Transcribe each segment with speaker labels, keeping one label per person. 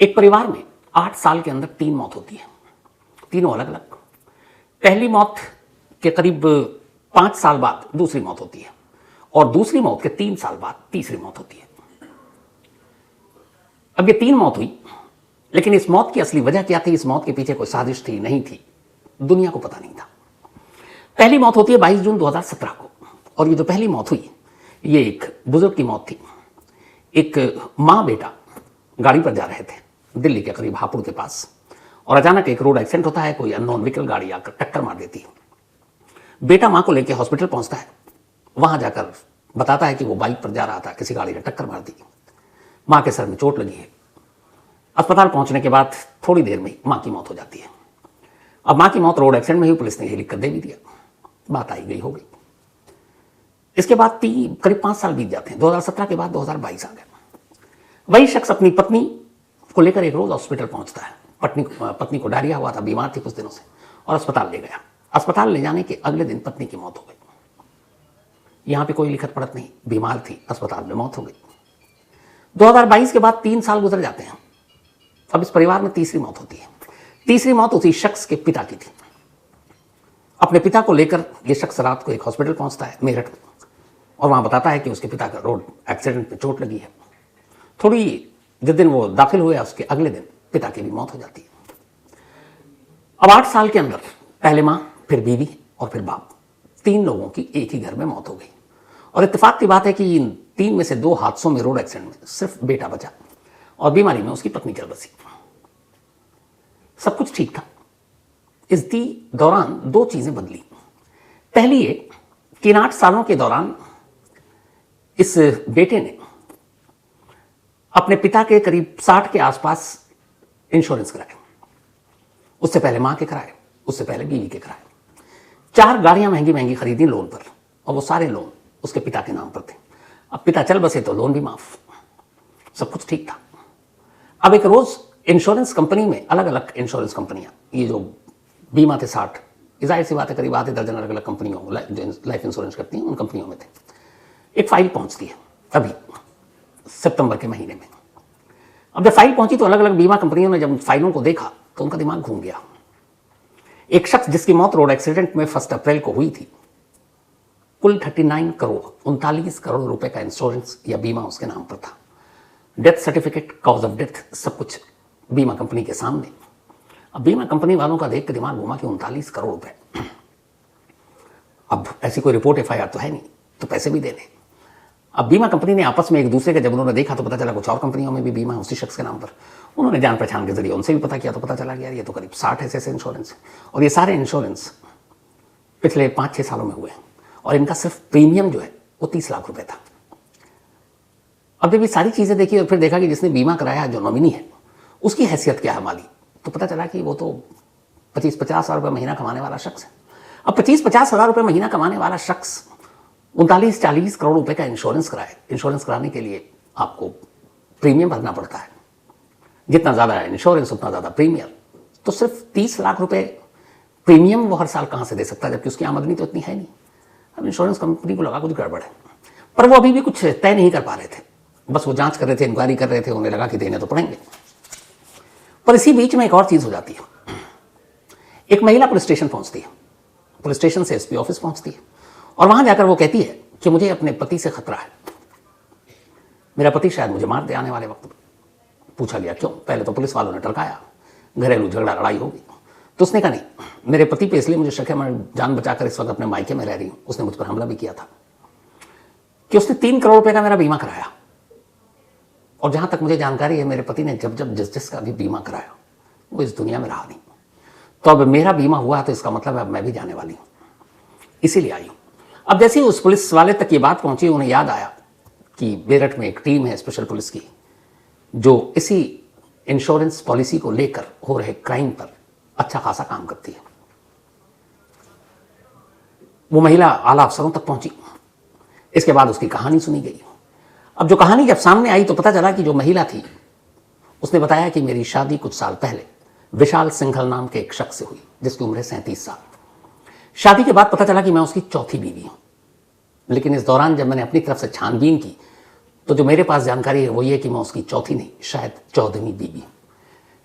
Speaker 1: एक परिवार में 8 साल के अंदर 3 मौत होती है, तीनों अलग अलग। पहली मौत के करीब 5 साल बाद दूसरी मौत होती है और दूसरी मौत के 3 साल बाद तीसरी मौत होती है। अब ये 3 मौत हुई, लेकिन इस मौत की असली वजह क्या थी, इस मौत के पीछे कोई साजिश थी नहीं थी, दुनिया को पता नहीं था। पहली मौत होती है 22 जून 2017 को, और ये जो पहली मौत हुई ये एक बुजुर्ग की मौत थी। एक माँ बेटा गाड़ी पर जा रहे थे दिल्ली के करीब हापुड़ के पास, और अचानक एक रोड एक्सीडेंट होता है, कोई अननोन व्हीकल गाड़ी आकर टक्कर मार देती है। बेटा माँ को लेकर हॉस्पिटल पहुंचता है, वहां जाकर बताता है कि वो बाइक पर जा रहा था, किसी गाड़ी ने टक्कर मार दी, माँ के सर में चोट लगी है। अस्पताल पहुंचने के बाद थोड़ी देर में माँ की मौत हो जाती है। अब माँ की मौत रोड एक्सीडेंट में ही पुलिस ने यही लिख कर दे भी दिया, बात आई गई हो गई। इसके बाद करीब 5 साल बीत जाते हैं। 2017 के बाद 2022 आ गया। वही शख्स अपनी पत्नी को लेकर एक रोज हॉस्पिटल पहुंचता है। पत्नी को डायरिया हुआ था, बीमार थी कुछ दिनों से, और अस्पताल ले गया। अस्पताल ले जाने के अगले दिन पत्नी की मौत हो गई। यहां पे कोई लिखत पढ़त नहीं, बीमार थी, अस्पताल में मौत हो गई। 2022 के बाद 3 साल गुजर जाते हैं। अब इस परिवार में तीसरी मौत होती है। तीसरी मौत उसी शख्स के पिता की थी। अपने पिता को लेकर यह शख्स रात को एक हॉस्पिटल पहुंचता है मेरठ में, और वहां बताता है कि उसके पिता का रोड एक्सीडेंट में चोट लगी है। थोड़ी जिस दिन वो दाखिल हुए उसके अगले दिन पिता की भी मौत हो जाती है। अब 8 साल के अंदर पहले मां, फिर बीवी और फिर बाप, 3 लोगों की एक ही घर में मौत हो गई। और इत्तेफाक की बात है कि इन 3 में से 2 हादसों में, रोड एक्सीडेंट में, सिर्फ बेटा बचा और बीमारी में उसकी पत्नी चल बसी। सब कुछ ठीक था। इस दौरान 2 चीजें बदली। पहली ये कि इन 8 सालों के दौरान इस बेटे ने अपने पिता के करीब 60 के आसपास इंश्योरेंस कराए। उससे पहले मां के कराए, उससे पहले बीवी के कराए। 4 गाड़ियां महंगी महंगी खरीदी लोन पर, और वो सारे लोन उसके पिता के नाम पर थे। अब पिता चल बसे तो लोन भी माफ, सब कुछ ठीक था। अब एक रोज इंश्योरेंस कंपनी में, अलग अलग इंश्योरेंस कंपनियां, ये जो बीमा थे 60, जाहिर सी बात है करीब आधे दर्जन अलग अलग कंपनियों जो लाइफ इंश्योरेंस करती हैं, उन कंपनियों में थे। एक फाइल पहुंचती है अभी सितंबर के महीने में। अब जब फाइल पहुंची तो अलग अलग बीमा कंपनियों ने जब फाइलों को देखा तो उनका दिमाग घूम गया। एक शख्स जिसकी मौत रोड एक्सीडेंट में 1 अप्रैल को हुई थी, कुल 39 करोड़ रुपए का इंश्योरेंस या बीमा उसके नाम पर था। Death certificate, cause of death, सब कुछ बीमा कंपनी के सामने। अब बीमा कंपनी वालों का देख के दिमाग घुमा कि 39 करोड़ रुपए। अब ऐसी कोई रिपोर्ट FIR तो है नहीं, तो पैसे भी देने। अब बीमा कंपनी ने आपस में एक दूसरे के जब उन्होंने देखा तो पता चला कुछ और कंपनियों में भी बीमा है उसी शख्स के नाम पर। उन्होंने जान पहचान के जरिए उनसे भी पता किया तो पता चला कि यार ये तो करीब 60 ऐसे इंश्योरेंस है, और ये सारे इंश्योरेंस पिछले 5-6 सालों में हुए हैं, और इनका सिर्फ प्रीमियम जो है वो 30 लाख रुपए था। अब जब ये सारी चीजें देखी और फिर देखा कि जिसने बीमा कराया, जो नॉमिनी है, उसकी हैसियत क्या है माली, तो पता चला कि वो तो 25-50 हज़ार रुपये महीना कमाने वाला शख्स है। अब 25-50 हज़ार रुपये महीना कमाने वाला शख्स 39-40 करोड़ रुपए का इंश्योरेंस कराए। इंश्योरेंस कराने के लिए आपको प्रीमियम भरना पड़ता है, जितना ज्यादा है इंश्योरेंस उतना ज्यादा प्रीमियम। तो सिर्फ 30 लाख रुपए प्रीमियम वो हर साल कहां से दे सकता है, जबकि उसकी आमदनी तो इतनी है नहीं। अब इंश्योरेंस कंपनी को लगा कुछ गड़बड़ है, पर वो अभी भी कुछ तय नहीं कर पा रहे थे। बस वो जांच कर रहे थे, इंक्वायरी कर रहे थे, उन्हें लगा कि देने तो पड़ेंगे। पर इसी बीच में एक और चीज हो जाती है। एक महिला पुलिस स्टेशन पहुंचती है, पुलिस स्टेशन से SP ऑफिस पहुंचती है, और वहां जाकर वो कहती है कि मुझे अपने पति से खतरा है, मेरा पति शायद मुझे मार दे आने वाले वक्त। पूछा गया क्यों? पहले तो पुलिस वालों ने टरकाया, घरेलू झगड़ा, लड़ाई होगी। तो उसने कहा नहीं, मेरे पति पे इसलिए मुझे शक है, मैं जान बचाकर इस वक्त अपने मायके में रह रही हूं। उसने मुझ पर हमला भी किया था कि उसने 3 करोड़ रुपए का मेरा बीमा कराया, और जहां तक मुझे जानकारी है मेरे पति ने जब जब जिस का भी बीमा कराया वो इस दुनिया में रहा नहीं। तो अब मेरा बीमा हुआ तो इसका मतलब अब मैं भी जाने वाली हूं, इसीलिए आई हूं। अब जैसे ही उस पुलिस वाले तक ये बात पहुंची, उन्हें याद आया कि मेरठ में एक टीम है स्पेशल पुलिस की, जो इसी इंश्योरेंस पॉलिसी को लेकर हो रहे क्राइम पर अच्छा खासा काम करती है। वो महिला आला अफसरों तक पहुंची। इसके बाद उसकी कहानी सुनी गई। अब जो कहानी जब सामने आई तो पता चला कि जो महिला थी उसने बताया कि मेरी शादी कुछ साल पहले विशाल सिंघल नाम के एक शख्स से हुई, जिसकी उम्र है 37 साल। शादी के बाद पता चला कि मैं उसकी चौथी बीवी हूं, लेकिन इस दौरान जब मैंने अपनी तरफ से छानबीन की तो जो मेरे पास जानकारी है वो ये कि मैं उसकी चौथी नहीं, शायद 14वीं बीवी हूं।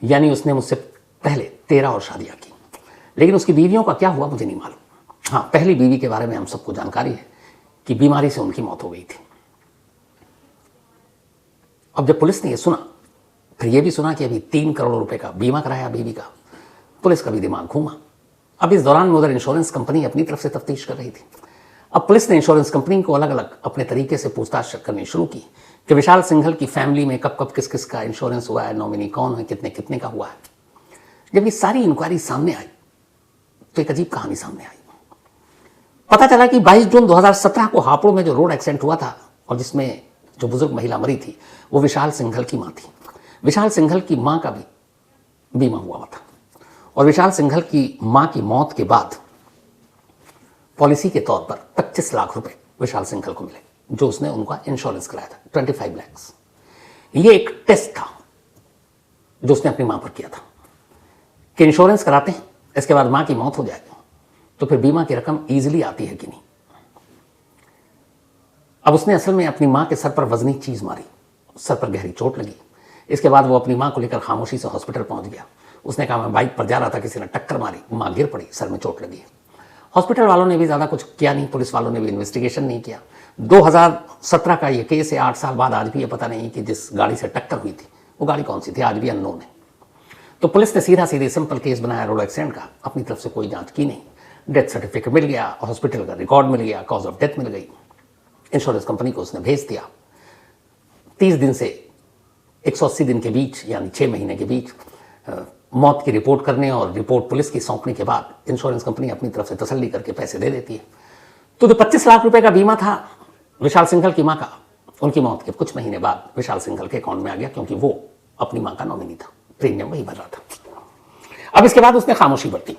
Speaker 1: यानी उसने मुझसे पहले 13 और शादियां की। लेकिन उसकी बीवियों का क्या हुआ मुझे नहीं मालूम। हाँ, पहली बीवी के बारे में हम सबको जानकारी है कि बीमारी से उनकी मौत हो गई थी। अब जब पुलिस ने यह सुना, फिर यह भी सुना कि अभी 3 करोड़ रुपए का बीमा कराया बीवी का, पुलिस का भी दिमाग घूमा। अब इस दौरान में उधर इंश्योरेंस कंपनी अपनी तरफ से तफ्तीश कर रही थी। अब पुलिस ने इंश्योरेंस कंपनी को अलग अलग अपने तरीके से पूछताछ करनी शुरू की कि विशाल सिंघल की फैमिली में कब कब किस किस का इंश्योरेंस हुआ है, नॉमिनी कौन है, कितने कितने का हुआ है। जब ये सारी इंक्वायरी सामने आई तो एक अजीब कहानी सामने आई। पता चला कि 22 जून 2017 को हापुड़ में जो रोड एक्सीडेंट हुआ था और जिसमें जो बुजुर्ग महिला मरी थी वो विशाल सिंघल की मां थी। विशाल सिंघल की मां का भी बीमा हुआ था और विशाल सिंघल की मां की मौत के बाद पॉलिसी के तौर पर 25 लाख रुपए विशाल सिंघल को मिले, जो उसने उनका इंश्योरेंस कराया था, 25 लाख। ये एक टेस्ट था जो उसने अपनी मां पर किया था कि इंश्योरेंस कराते हैं, इसके बाद मां की मौत हो जाए तो फिर बीमा की रकम इजीली आती है कि नहीं। अब उसने असल में अपनी मां के सर पर वजनी चीज मारी, सर पर गहरी चोट लगी। इसके बाद वो अपनी मां को लेकर खामोशी से हॉस्पिटल पहुंच गया। उसने कहा मैं बाइक पर जा रहा था, किसी ने टक्कर मारी, मां गिर पड़ी, सर में चोट लगी। हॉस्पिटल वालों ने भी ज्यादा कुछ किया नहीं, पुलिस वालों ने भी इन्वेस्टिगेशन नहीं किया। 2017 का ये केस है, 8 साल बाद आज भी ये पता नहीं कि जिस गाड़ी से टक्कर हुई थी वो गाड़ी कौन सी थी, आज भी अननोन है। तो पुलिस ने सीधा सीधे सिंपल केस बनाया रोड एक्सीडेंट का, अपनी तरफ से कोई जांच की नहीं। डेथ सर्टिफिकेट मिल गया, हॉस्पिटल का रिकॉर्ड मिल गया, कॉज ऑफ डेथ मिल गई, इंश्योरेंस कंपनी को उसने भेज दिया। 30 दिन से 180 दिन के बीच यानी 6 महीने के बीच मौत की रिपोर्ट करने और रिपोर्ट पुलिस की सौंपने के बाद इंश्योरेंस कंपनी अपनी तरफ से तसल्ली करके पैसे दे देती है। तो जो 25 लाख रुपए का बीमा था विशाल सिंघल की मां का, उनकी मौत के कुछ महीने बाद विशाल सिंघल के अकाउंट में आ गया, क्योंकि वो अपनी मां का नॉमिनी था, प्रीमियम वही भर रहा था। अब इसके बाद उसने खामोशी बरती।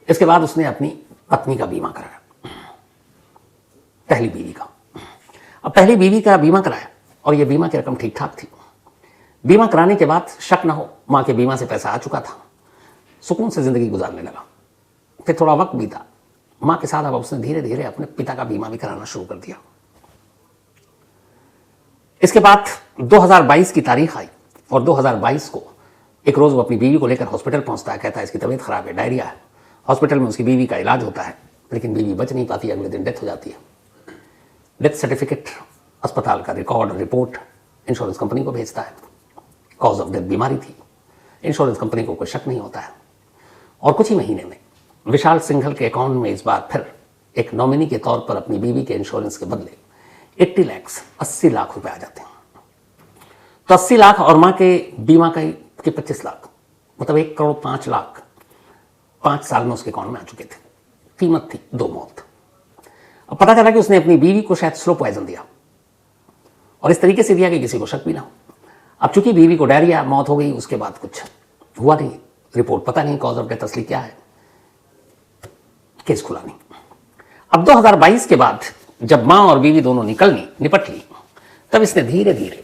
Speaker 1: इसके बाद उसने अपनी पत्नी का बीमा कराया, पहली बीवी का। अब पहली बीवी का बीमा कराया और यह बीमा की रकम ठीक ठाक थी। बीमा कराने के बाद शक न हो, मां के बीमा से पैसा आ चुका था, सुकून से जिंदगी गुजारने लगा। फिर थोड़ा वक्त बीता, मां के साथ अब उसने धीरे धीरे अपने पिता का बीमा भी कराना शुरू कर दिया। इसके बाद 2022 की तारीख आई और 2022 को एक रोज वो अपनी बीवी को लेकर हॉस्पिटल पहुंचता है, कहता है इसकी तबीयत खराब है, डायरिया है। हॉस्पिटल में उसकी बीवी का इलाज होता है, लेकिन बीवी बच नहीं पाती, अगले दिन डेथ हो जाती है। डेथ सर्टिफिकेट, अस्पताल का रिकॉर्ड, रिपोर्ट इंश्योरेंस कंपनी को भेजता है। कॉज ऑफ डेथ बीमारी थी, इंश्योरेंस कंपनी को कोई शक नहीं होता है। और कुछ ही महीने में विशाल सिंघल के अकाउंट में इस बार फिर एक नॉमिनी के तौर पर अपनी बीवी के इंश्योरेंस के बदले 80 लाख रुपए आ जाते हैं। तो 80 लाख और मां के बीमा के 25 लाख, मतलब 1 करोड़ 5 लाख 5 साल में उसके अकाउंट में आ चुके थे। कीमत थी 2 मौत। अब पता चला कि उसने अपनी बीवी को शायद स्लो पॉइजन दिया और इस तरीके से दिया कि किसी को शक भी ना हो। अब चूंकि बीवी को डायरिया, मौत हो गई, उसके बाद कुछ हुआ नहीं, रिपोर्ट पता नहीं कॉज ऑफ डेथ असली क्या है, केस खुला नहीं। अब 2022 के बाद जब मां और बीवी दोनों निपट ली, तब इसने धीरे धीरे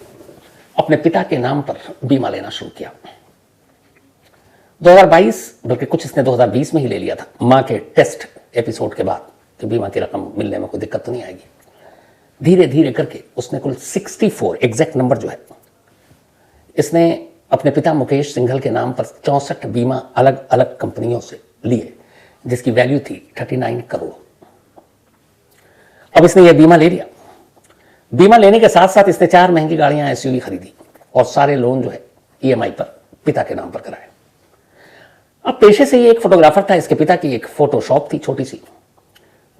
Speaker 1: अपने पिता के नाम पर बीमा लेना शुरू किया। 2022 बल्कि कुछ इसने 2020 में ही ले लिया था, मां के टेस्ट एपिसोड के बाद, कि बीमा की रकम मिलने में कोई दिक्कत तो नहीं आएगी। धीरे धीरे करके उसने कुल 64, एग्जैक्ट नंबर जो है, इसने अपने पिता मुकेश सिंघल के नाम पर 64 बीमा अलग अलग कंपनियों से लिए, जिसकी वैल्यू थी 39 करोड़। अब इसने यह बीमा ले लिया। बीमा लेने के साथ साथ इसने 4 महंगी गाड़ियां एसयूवी खरीदी और सारे लोन जो है ईएमआई पर पिता के नाम पर कराए। अब पेशे से ये एक फोटोग्राफर था, इसके पिता की एक फोटो शॉप थी छोटी सी।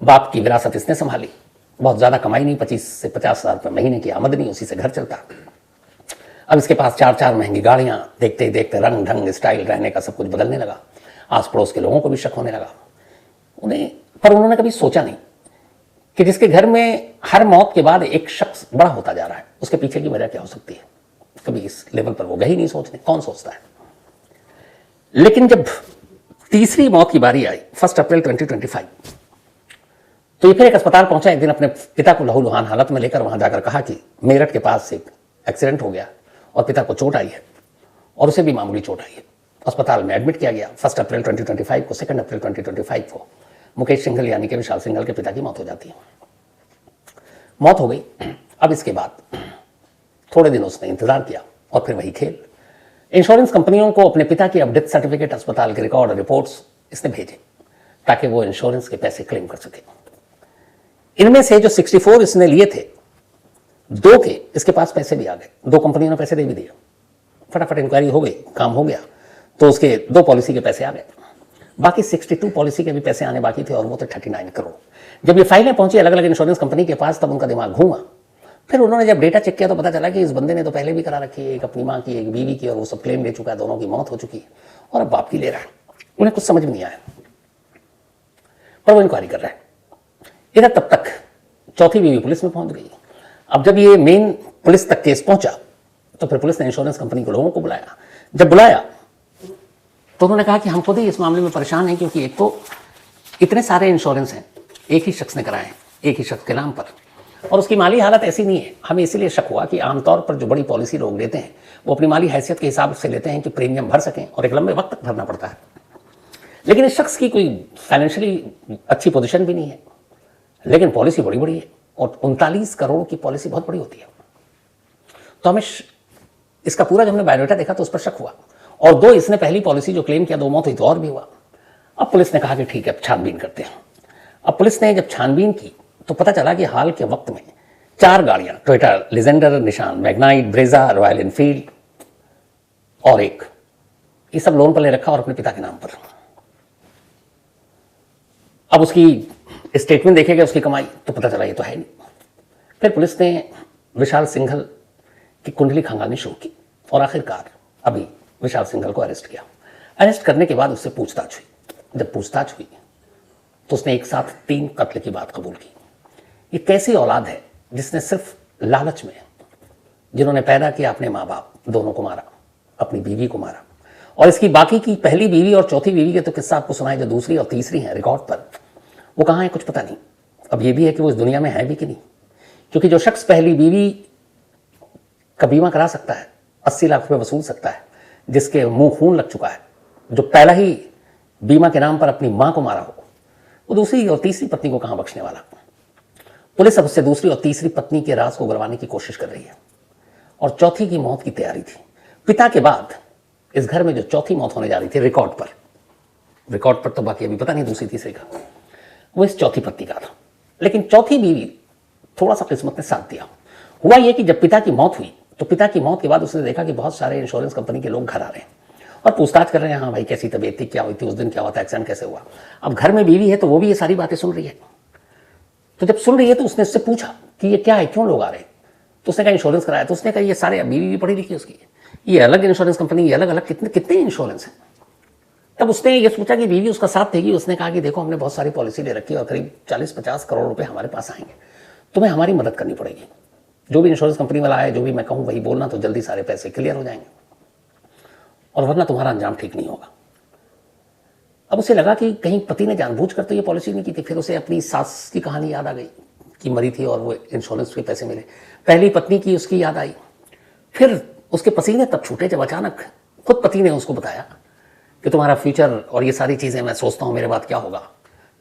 Speaker 1: बाप की विरासत इसने संभाली, बहुत ज्यादा कमाई नहीं, 25 से 50 हजार रुपये महीने की आमदनी, उसी से घर चलता। अब इसके पास 4 महंगी गाड़ियां, देखते ही देखते रंग ढंग स्टाइल रहने का सब कुछ बदलने लगा। आस पड़ोस के लोगों को भी शक होने लगा पर उन्होंने कभी सोचा नहीं कि जिसके घर में हर मौत के बाद एक शख्स बड़ा होता जा रहा है, उसके पीछे की वजह क्या हो सकती है। कभी इस लेवल पर वो गए ही नहीं सोचने, कौन सोचता है। लेकिन जब तीसरी मौत की बारी आई 1 अप्रैल 2025, तो ये फिर एक अस्पताल पहुंचा। एक दिन अपने पिता को लहूलुहान हालत में लेकर वहां जाकर कहा कि मेरठ के पास एक एक्सीडेंट हो गया और पिता को चोट आई है और उसे भी मामूली चोट आई है। अस्पताल में एडमिट किया गया। 1 अप्रैल 2025 को, 2 अप्रैल 2025 को मुकेश सिंघल यानी कि विशाल सिंघल के पिता की मौत हो जाती है। मौत हो गई। अब इसके बाद थोड़े दिन उसने इंतजार किया और फिर वही खेल। इंश्योरेंस कंपनियों को अपने पिता की अब डेथ सर्टिफिकेट, अस्पताल के रिकॉर्ड और रिपोर्ट्स इसने भेजे ताकि वो इंश्योरेंस के पैसे क्लेम कर सके। इनमें से जो 64 इसने लिए थे, 2 के इसके पास पैसे भी आ गए, 2 कंपनियों ने पैसे दे भी दिए, फटाफट इंक्वायरी हो गई, काम हो गया, तो उसके 2 पॉलिसी के पैसे आ गए। बाकी 62 पॉलिसी के भी पैसे आने बाकी थे और वो थे 39 करोड़। जब ये फाइलें पहुंची अलग अलग इंश्योरेंस कंपनी के पास, तब उनका दिमाग घूमा। फिर उन्होंने जब डेटा चेक किया तो पता चला कि इस बंदे ने तो पहले भी करा रखी है, एक अपनी माँ की, एक बीवी की, और वो सब क्लेम ले चुका है, दोनों की मौत हो चुकी है, और अब बाप की ले रहा है। उन्हें कुछ समझ में नहीं आया, पर वो इंक्वायरी कर रहा है। इधर तब तक चौथी बीवी पुलिस में पहुंच गई। अब जब ये मेन पुलिस तक केस पहुंचा तो फिर पुलिस ने इंश्योरेंस कंपनी के लोगों को बुलाया। जब बुलाया तो उन्होंने कहा कि हम खुद ही इस मामले में परेशान हैं, क्योंकि एक तो इतने सारे इंश्योरेंस हैं, एक ही शख्स ने कराए हैं, एक ही शख्स के नाम पर, और उसकी माली हालत ऐसी नहीं है। हमें इसीलिए शक हुआ कि आमतौर पर जो बड़ी पॉलिसी लोग लेते हैं वो अपनी माली हैसियत के हिसाब से लेते हैं कि प्रीमियम भर सकें, और एक लंबे वक्त तक भरना पड़ता है। लेकिन इस शख्स की कोई फाइनेंशियली अच्छी पोजीशन भी नहीं है, लेकिन पॉलिसी बड़ी बड़ी है, और 39 करोड़ की पॉलिसी बहुत बड़ी होती है। तो हमें इसका पूरा जब हमने बायोडाटा देखा तो उस पर शक हुआ, और 2 इसने पहली पॉलिसी जो क्लेम किया, 2 मौत हुई तो और भी हुआ। अब पुलिस ने कहा कि ठीक है, अब छानबीन करते हैं। अब पुलिस ने जब छानबीन की तो पता चला कि हाल के वक्त में 4 गाड़ियां, टोयोटा लेजेंडर, निशान मैग्नाइट, ब्रेजा, रॉयल एनफील्ड और एक, ये सब लोन पर ले रखा और अपने पिता के नाम पर। अब उसकी स्टेटमेंट देखेगा, उसकी कमाई, तो पता चला ये तो है नहीं। फिर पुलिस ने विशाल सिंघल की कुंडली खंगालनी शुरू की, और आखिरकार अभी विशाल सिंघल को अरेस्ट किया। अरेस्ट करने के बाद उससे पूछताछ हुई। जब पूछताछ हुई तो उसने एक साथ 3 कत्ल की बात कबूल की। ये कैसी औलाद है जिसने सिर्फ लालच में, जिन्होंने पैदा किया अपने माँ बाप दोनों को मारा, अपनी बीवी को मारा, और इसकी बाकी की पहली बीवी और चौथी बीवी के तो किस्सा आपको सुनाए, जो दूसरी और तीसरी हैं रिकॉर्ड पर, वो कहाँ है कुछ पता नहीं। अब ये भी है कि वो इस दुनिया में है भी कि नहीं, क्योंकि जो शख्स पहली बीवी का बीमा करा सकता है, 80 लाख रुपए वसूल सकता है, जिसके मुंह खून लग चुका है, जो पहला ही बीमा के नाम पर अपनी मां को मारा हो, वो दूसरी और तीसरी पत्नी को कहां बख्शने वाला। पुलिस अब उससे दूसरी और तीसरी पत्नी के राज को उगलवाने की कोशिश कर रही है, और चौथी की मौत की तैयारी थी। पिता के बाद इस घर में जो चौथी मौत होने जा रही थी रिकॉर्ड पर तो बाकी अभी पता नहीं दूसरी तीसरी का, वो इस चौथी पत्नी का था। लेकिन चौथी बीवी थोड़ा सा किस्मत ने साथ दिया। हुआ यह कि जब पिता की मौत हुई तो पिता की मौत के बाद उसने देखा कि बहुत सारे इंश्योरेंस कंपनी के लोग घर आ रहे हैं और पूछताछ कर रहे हैं, हाँ भाई कैसी तबीयत थी, क्या हुई थी उस दिन, क्या हुआ था, एक्सीडेंट कैसे हुआ। अब घर में बीवी है तो वो भी ये सारी बातें सुन रही है। तो जब सुन रही है तो उसने उससे पूछा कि ये क्या है, क्यों लोग आ रहे हैं। तो उसने कहा इंश्योरेंस कराया। तो उसने कहा ये सारे, बीवी भी पढ़ी लिखी उसकी, ये अलग इंश्योरेंस कंपनी, ये अलग अलग, कितने इंश्योरेंस है। तब उसने ये सोचा कि बीवी उसका साथ देगी। उसने कहा कि देखो हमने बहुत सारी पॉलिसी ले रखी है और करीब 40-50 करोड़ रुपए हमारे पास आएंगे, तुम्हें हमारी मदद करनी पड़ेगी। जो भी इंश्योरेंस कंपनी वाला है, जो भी मैं कहूँ वही बोलना, तो जल्दी सारे पैसे क्लियर हो जाएंगे, और वरना तुम्हारा अंजाम ठीक नहीं होगा। अब उसे लगा कि कहीं पति ने जानबूझकर तो ये पॉलिसी नहीं की थी। फिर उसे अपनी सास की कहानी याद आ गई कि मरी थी और वो इंश्योरेंस के पैसे मिले। पहली पत्नी की उसकी याद आई। फिर उसके पसीने तब छूटे जब अचानक खुद पति ने उसको बताया कि तुम्हारा फ्यूचर और ये सारी चीजें मैं सोचता हूं मेरे बाद क्या होगा,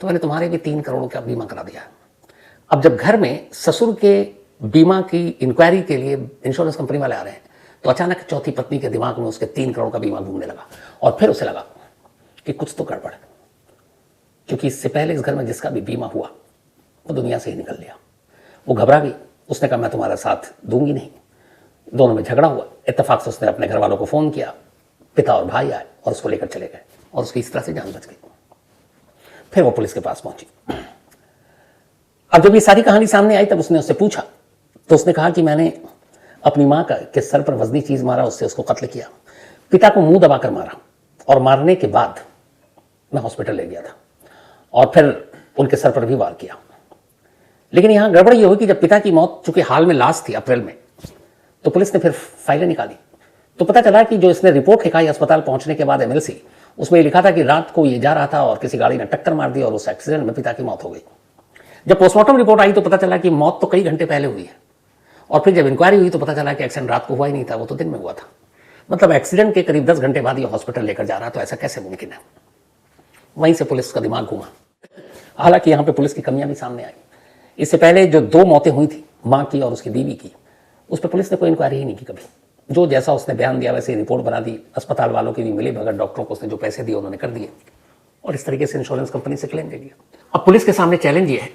Speaker 1: तो मैंने तुम्हारे भी 3 करोड़ का बीमा करा दिया। अब जब घर में ससुर के बीमा की इंक्वायरी के लिए इंश्योरेंस कंपनी वाले आ रहे हैं तो अचानक चौथी पत्नी के दिमाग में उसके 3 करोड़ का बीमा घूमने लगा, और फिर उसे लगा कि कुछ तो गड़बड़ है, क्योंकि इससे पहले इस घर में जिसका भी बीमा हुआ वो दुनिया से ही निकल लिया। वो घबरा गई। उसने कहा मैं तुम्हारा साथ दूंगी नहीं। दोनों में झगड़ा हुआ। इत्तेफाक से उसने अपने घर वालों को फोन किया, पिता और भाई आए और उसको लेकर चले गए, और उसकी इस तरह से जान बच गई। फिर वो पुलिस के पास पहुंची। अब जब ये सारी कहानी सामने आई तब उसने उससे पूछा, तो उसने कहा कि मैंने अपनी मां के सर पर वजनी चीज मारा, उससे उसको कत्ल किया, पिता को मुंह दबाकर मारा, और मारने के बाद मैं हॉस्पिटल ले गया था और फिर उनके सर पर भी वार किया। लेकिन यहां गड़बड़ ये हुई कि जब पिता की मौत चूंकि हाल में लास्ट थी अप्रैल में, तो पुलिस ने फिर फाइलें निकाली तो पता चला कि जो इसने रिपोर्ट लिखाई अस्पताल पहुंचने के बाद एमएलसी, उसमें लिखा था कि रात को ये जा रहा था और किसी गाड़ी ने टक्कर मार दी और उस एक्सीडेंट में पिता की मौत हो गई। जब पोस्टमार्टम रिपोर्ट आई तो पता चला कि मौत तो कई घंटे पहले हुई है, और फिर जब इंक्वायरी हुई तो पता चला कि एक्सीडेंट रात को हुआ ही नहीं था, वो तो दिन में हुआ था। मतलब एक्सीडेंट के करीब 10 घंटे बाद ये हॉस्पिटल लेकर जा रहा, तो ऐसा कैसे मुमकिन है। वहीं से पुलिस का दिमाग घूमा। हालांकि यहां पे पुलिस की कमियां भी सामने आई। इससे पहले जो 2 मौतें हुई थी, मां की और उसकी बीवी की, उस पर पुलिस ने कोई इंक्वायरी ही नहीं की कभी। जो जैसा उसने बयान दिया वैसे रिपोर्ट बना दी, अस्पताल वालों की भी मिली भगत, डॉक्टरों को उसने जो पैसे दिए उन्होंने कर दिए और इस तरीके से इंश्योरेंस कंपनी से क्लेम ले लिया। अब पुलिस के सामने चैलेंज ये है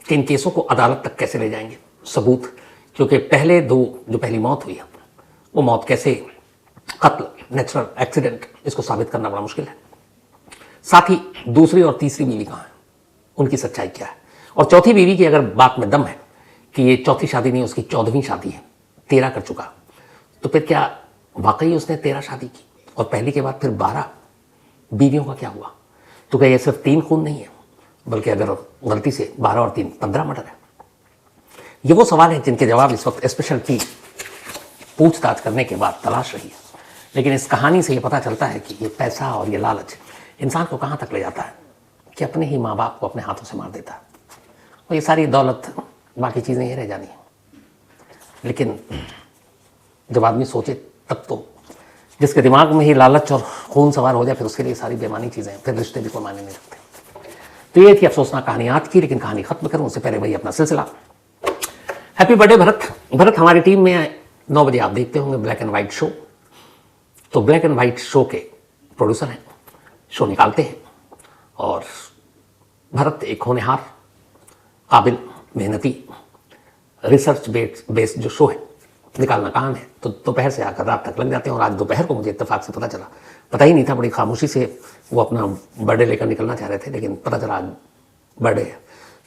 Speaker 1: कि इन केसों को अदालत तक कैसे ले जाएंगे, सबूत, क्योंकि पहले दो जो पहली मौत हुई है वो मौत कैसे कत्ल, नेचुरल एक्सीडेंट, इसको साबित करना बड़ा मुश्किल है। साथ ही दूसरी और तीसरी बीवी कहाँ है, उनकी सच्चाई क्या है, और चौथी बीवी की अगर बात में दम है कि ये चौथी शादी नहीं उसकी 14वीं शादी है, 13 कर चुका, तो फिर क्या वाकई उसने 13 शादी की और पहली के बाद फिर 12 बीवियों का क्या हुआ? तो क्या ये सिर्फ 3 खून नहीं है, बल्कि अगर गलती से 12 और 3 15 मर्डर है? ये वो सवाल है जिनके जवाब इस वक्त स्पेशल टीम पूछताछ करने के बाद तलाश रही है। लेकिन इस कहानी से ये पता चलता है कि ये पैसा और ये लालच इंसान को कहाँ तक ले जाता है कि अपने ही माँ बाप को अपने हाथों से मार देता है, और ये सारी दौलत, बाकी चीज़ें ये रह जानी है। लेकिन जब आदमी सोचे तब तो, जिसके दिमाग में ही लालच और खून सवार हो जाए फिर उसके लिए सारी बेमानी चीज़ें, फिर रिश्ते भी कोई मायने नहीं रखते। तो ये थी अफसोसनाक कहानी आज की, लेकिन कहानी खत्म करूँ उससे पहले वही अपना सिलसिला। Happy birthday Bharat. भरत हमारी टीम में 9 बजे आप देखते होंगे ब्लैक एंड वाइट शो। तो ब्लैक एंड वाइट शो के प्रोड्यूसर हैं, शो निकालते हैं, और भरत एक होनहार, काबिल, मेहनती, रिसर्च बेस्ड जो शो है, निकालना काम है। तो दोपहर से आकर रात तक लग जाते हैं, और आज दोपहर को मुझे इत्तेफाक से पता चला, पता ही नहीं था, बड़ी खामोशी से वो अपना बर्थडे लेकर निकलना चाह रहे थे, लेकिन पता चला आज बर्थडे है।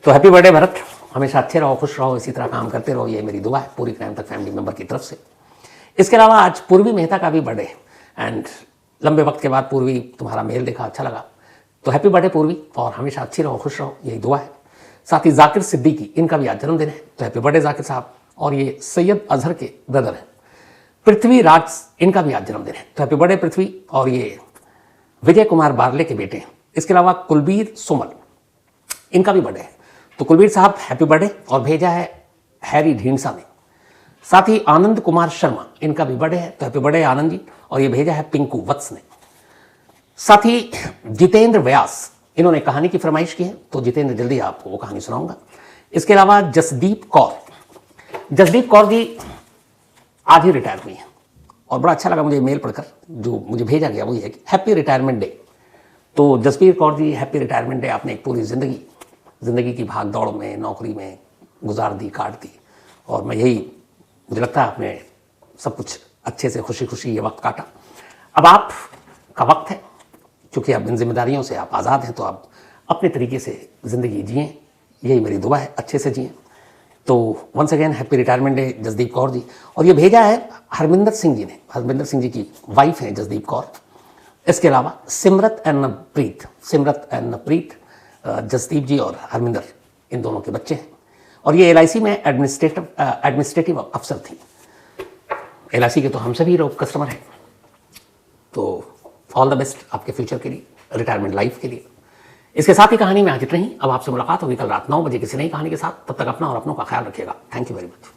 Speaker 1: तो हैप्पी बर्थडे भरत, हमेशा अच्छे रहो, खुश रहो, इसी तरह काम करते रहो, ये मेरी दुआ है पूरी क्राइम तक फैमिली मेंबर की तरफ से। इसके अलावा आज पूर्वी मेहता का भी बर्थडे है, एंड लंबे वक्त के बाद पूर्वी तुम्हारा मेल देखा, अच्छा लगा। तो हैप्पी बर्थडे पूर्वी, और हमेशा अच्छी रहो, खुश रहो, यही दुआ है। साथ ही जाकिर सिद्दीकी, इनका भी आज जन्मदिन है, तो हैप्पी बर्थडे जाकिर साहब। और ये सैयद अजहर के ब्रदर हैं पृथ्वी राज, इनका भी आज जन्मदिन है, तो हैप्पी बर्थडे पृथ्वी। और ये विजय कुमार बारले के बेटे हैं। इसके अलावा कुलबीर सुमल, इनका भी बर्थडे है, तो कुलबीर साहब हैप्पी बर्थडे, और भेजा है हैरी ढींडसा ने। साथ ही आनंद कुमार शर्मा, इनका भी बर्थडे है, तो हैप्पी बर्थडे आनंद जी, और ये भेजा है पिंकू वत्स ने। साथ ही जितेंद्र व्यास, इन्होंने कहानी की फरमाइश की है, तो जितेंद्र जल्दी आपको वो कहानी सुनाऊंगा। इसके अलावा जसदीप कौर, जसदीप कौर जी आज ही रिटायर हुई हैं, और बड़ा अच्छा लगा मुझे मेल पढ़कर, जो मुझे भेजा गया वो ये है कि हैप्पी रिटायरमेंट डे। तो Jasbir Kaur ji happy retirement day. आपने एक पूरी ज़िंदगी की भाग दौड़ में, नौकरी में गुजार दी, काट दी, और मैं यही, मुझे लगता है आपने सब कुछ अच्छे से खुशी खुशी ये वक्त काटा। अब आपका वक्त है, क्योंकि अब इन जिम्मेदारियों से आप आज़ाद हैं, तो आप अपने तरीके से ज़िंदगी जिएँ, यही मेरी दुआ है, अच्छे से जिएँ। तो once again happy retirement day Jasdeep Kaur ji. और ये भेजा है हरमिंदर सिंह जी ने, हरमिंदर सिंह जी की वाइफ है जसदीप कौर। इसके अलावा सिमरत एंड नवप्रीत, जसदीप जी और हरमिंदर, इन दोनों के बच्चे हैं, और ये LIC में एडमिनिस्ट्रेटिव अफसर थी। LIC के तो हम सभी लोग कस्टमर हैं, तो ऑल द बेस्ट आपके फ्यूचर के लिए, रिटायरमेंट लाइफ के लिए। इसके साथ ही कहानी में आज इतना ही। अब आपसे मुलाकात होगी कल रात 9 बजे किसी नई कहानी के साथ। तब तक अपना और अपनों का ख्याल रखिएगा। Thank you very much.